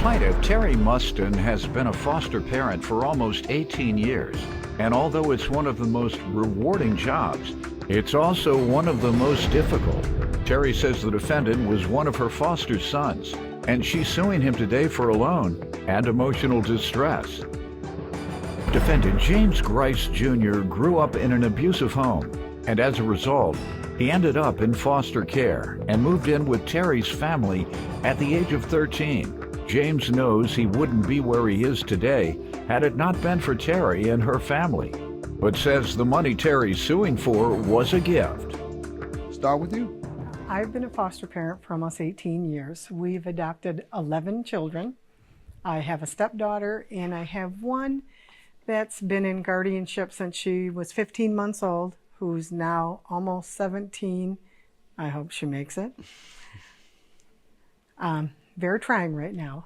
plaintiff, Terri Muston, has been a foster parent for almost 18 years. And although it's one of the most rewarding jobs, it's also one of the most difficult. Terri says the defendant was one of her foster sons, and she's suing him today for a loan and emotional distress. Defendant James Grice Jr. grew up in an abusive home, and as a result, he ended up in foster care and moved in with Terri's family at the age of 13. James knows he wouldn't be where he is today had it not been for Terri and her family, but says the money Terri's suing for was a gift. Start with you. I've been a foster parent for almost 18 years. We've adopted 11 children. I have a stepdaughter, and I have one that's been in guardianship since she was 15 months old, who's now almost 17. I hope she makes it. Very trying right now.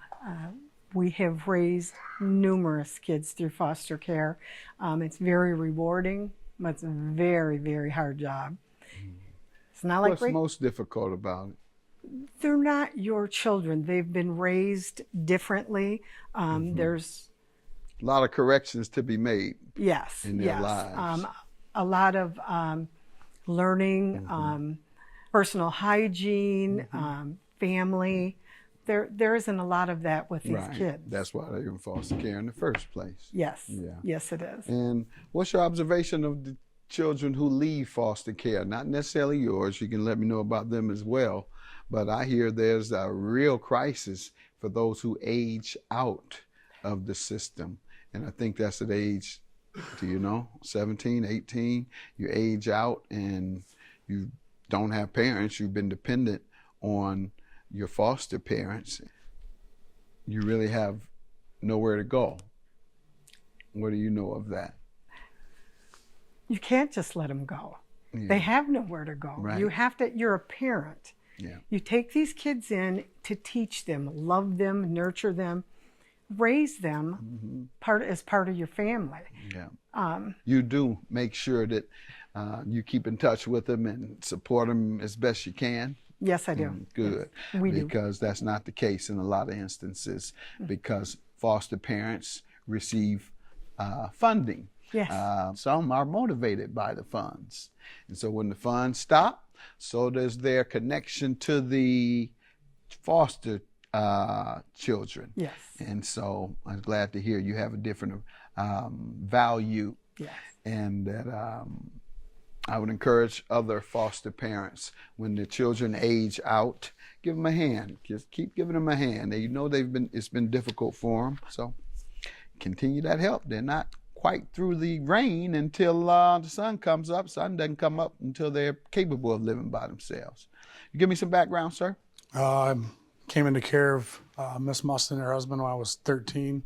We have raised numerous kids through foster care. It's very rewarding, but it's a very, very hard job. It's not like What's most difficult about it? They're not your children. They've been raised differently. There's a lot of corrections to be made. Yes, in their lives. A lot of learning, personal hygiene, family. There isn't a lot of that with these kids. That's why they're in foster care in the first place. Yes, yeah. Yes it is. And what's your observation of the children who leave foster care? Not necessarily yours, you can let me know about them as well, but I hear there's a real crisis for those who age out of the system. And I think that's at age, 17, 18, you age out and you don't have parents, you've been dependent on your foster parents, you really have nowhere to go. What do you know of that? You can't just let them go. Yeah. They have nowhere to go. Right. You have to, you're a parent. Yeah. You take these kids in to teach them, love them, nurture them, raise them as part of your family. Yeah. You do make sure that you keep in touch with them and support them as best you can. Yes, I do. Good. Yes, we do. Because that's not the case in a lot of instances, because foster parents receive funding. Yes. Some are motivated by the funds. And so when the funds stop, so does their connection to the foster children. Yes. And so I'm glad to hear you have a different value. Yes. And that I would encourage other foster parents, when their children age out, give them a hand. Just keep giving them a hand. They know it's been difficult for them. So continue that help. They're not quite through the rain until the sun comes up. Sun doesn't come up until they're capable of living by themselves. You give me some background, sir? I came into care of Miss Muston and her husband when I was 13.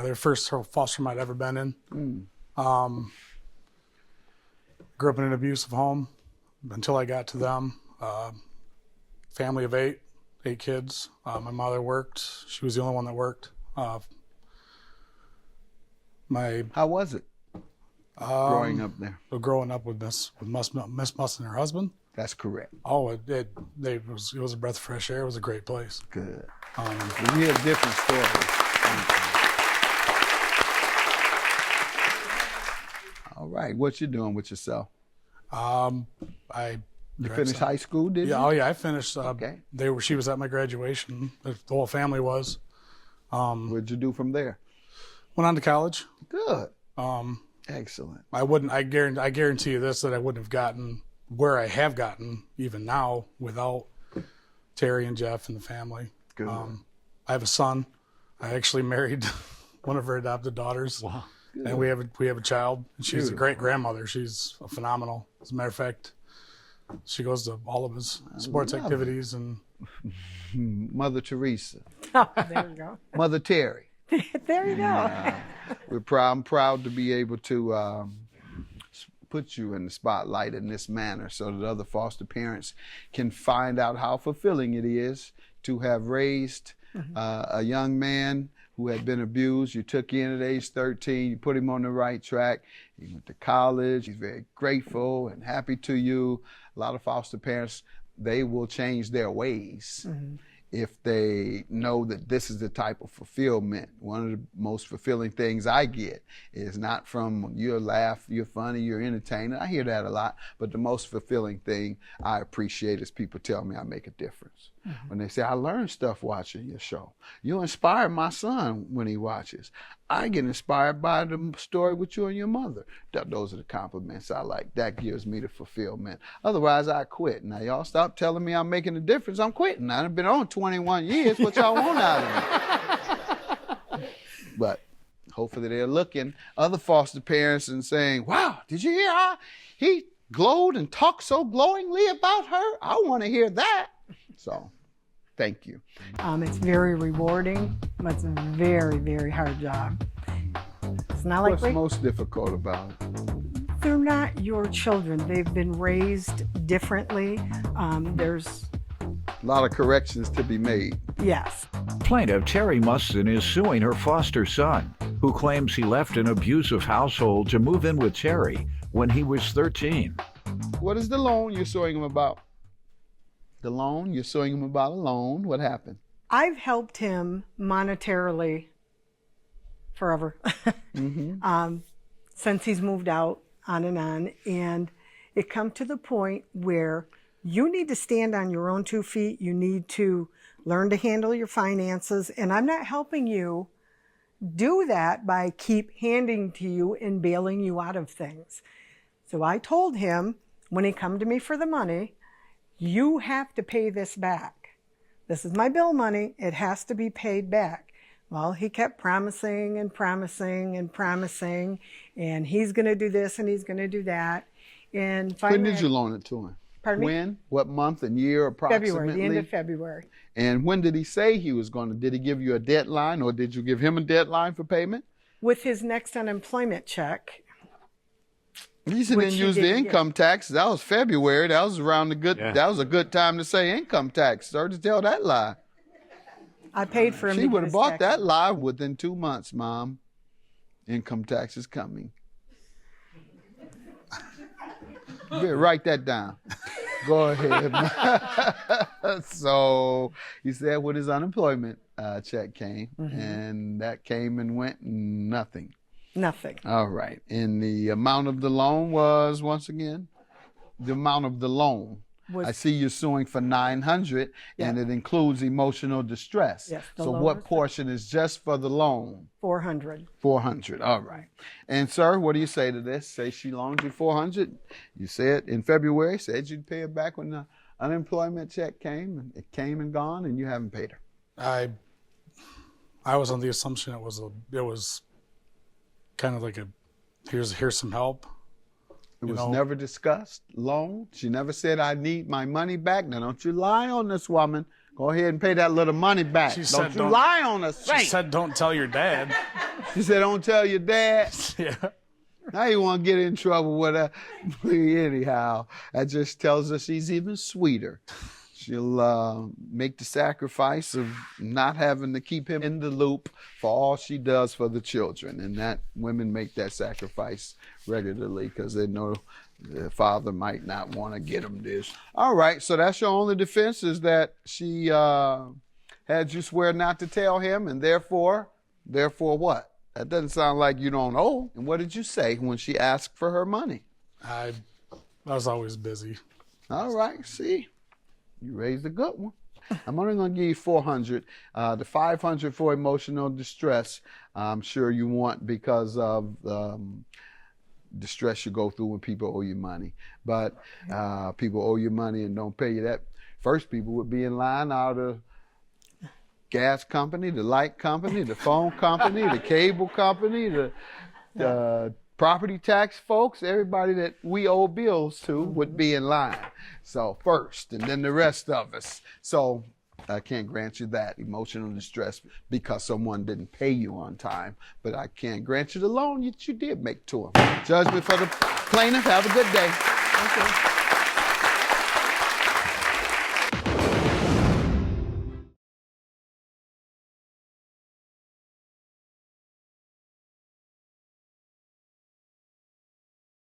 Their first foster home I'd ever been in. Grew up in an abusive home until I got to them. Family of eight kids. My mother worked. She was the only one that worked. How was it growing up there? Growing up with Miss Muston and her husband? That's correct. Oh, it was a breath of fresh air. It was a great place. Good. We have different stories. All right, what you doing with yourself? You finished high school, did you? Oh yeah, I finished. Okay. She was at my graduation. The whole family was. What'd you do from there? Went on to college. Good. Excellent. I guarantee you this, that I wouldn't have gotten where I have gotten even now without Terri and Jeff and the family. Good. I have a son. I actually married one of her adopted daughters. Wow. Good. And we have a child. She's a great grandmother. She's phenomenal. As a matter of fact, she goes to all of his sports activities and. Mother Teresa. Oh, there you go. Mother Terri. There you go. I'm proud to be able to put you in the spotlight in this manner, so that other foster parents can find out how fulfilling it is to have raised a young man who had been abused. You took in at age 13, you put him on the right track. He went to college. He's very grateful and happy to you. A lot of foster parents, they will change their ways if they know that this is the type of fulfillment. One of the most fulfilling things I get is not from you're laugh, you're funny, you're entertaining. I hear that a lot, but the most fulfilling thing I appreciate is people tell me I make a difference. Mm-hmm. When they say, I learned stuff watching your show. You inspire my son when he watches. I get inspired by the story with you and your mother. Those are the compliments I like. That gives me the fulfillment. Otherwise, I quit. Now, y'all stop telling me I'm making a difference. I'm quitting. I've been on 21 years. What y'all want out of me? But hopefully they're looking, other foster parents, and saying, wow, did you hear how he glowed and talked so glowingly about her? I want to hear that. So, thank you. It's very rewarding, but it's a very, very hard job. It's not like What's most difficult about it? They're not your children. They've been raised differently. There's a lot of corrections to be made. Yes. Plaintiff Terri Mustin is suing her foster son, who claims he left an abusive household to move in with Terri when he was 13. What is the loan you're suing him about? The loan? You're suing him about a loan. What happened? I've helped him monetarily forever. Mm-hmm. Since he's moved out, on. And it come to the point where you need to stand on your own 2 feet. You need to learn to handle your finances. And I'm not helping you do that by keep handing to you and bailing you out of things. So I told him, when he come to me for the money, you have to pay this back. This is my bill money. It has to be paid back. Well, he kept promising and promising and promising, and he's going to do this and he's going to do that. And finally, when did you loan it to him? Pardon me? When? What month and year approximately? February, the end of February. And when did he say he was going to? Did he give you a deadline, or did you give him a deadline for payment? With his next unemployment check. At least he didn't use the income tax. That was February. That was around the good. Yeah. That was a good time to say income tax. Start to tell that lie. I paid for him. She would have bought that lie within 2 months, Mom. Income tax is coming. You better write that down. Go ahead. So he said when his unemployment check came, and that came and went, nothing. Nothing. All right. And the amount of the loan was, once again, the amount of the loan. I see you're suing for $900, and it includes emotional distress. Yes, so what portion is just for the loan? $400. $400. All right. And sir, what do you say to this? Say she loaned you $400. You said in February, said you'd pay her back when the unemployment check came, and it came and gone, and you haven't paid her. I was on the assumption it was kind of like here's some help. It was never discussed. Loan. She never said, I need my money back. Now, don't you lie on this woman. Go ahead and pay that little money back. Don't you lie on us. She said, don't tell your dad. She said, don't tell your dad. Yeah. Now you want to get in trouble with her. Anyhow, that just tells us she's even sweeter. She'll make the sacrifice of not having to keep him in the loop for all she does for the children. And that women make that sacrifice regularly because they know the father might not want to get them this. All right, so that's your only defense, is that she had you swear not to tell him, and therefore what? That doesn't sound like you don't owe. And what did you say when she asked for her money? I was always busy. All right, see. You raised a good one. I'm only going to give you $400. The $500 for emotional distress, I'm sure you want because of distress you go through when people owe you money. But people owe you money and don't pay you that. First, people would be in line out of gas company, the light company, the phone company, the cable company, the property tax folks, everybody that we owe bills to would be in line. So first, and then the rest of us. So I can't grant you that emotional distress because someone didn't pay you on time, but I can grant you the loan that you did make to them. Judgment for the plaintiff. Have a good day. Okay.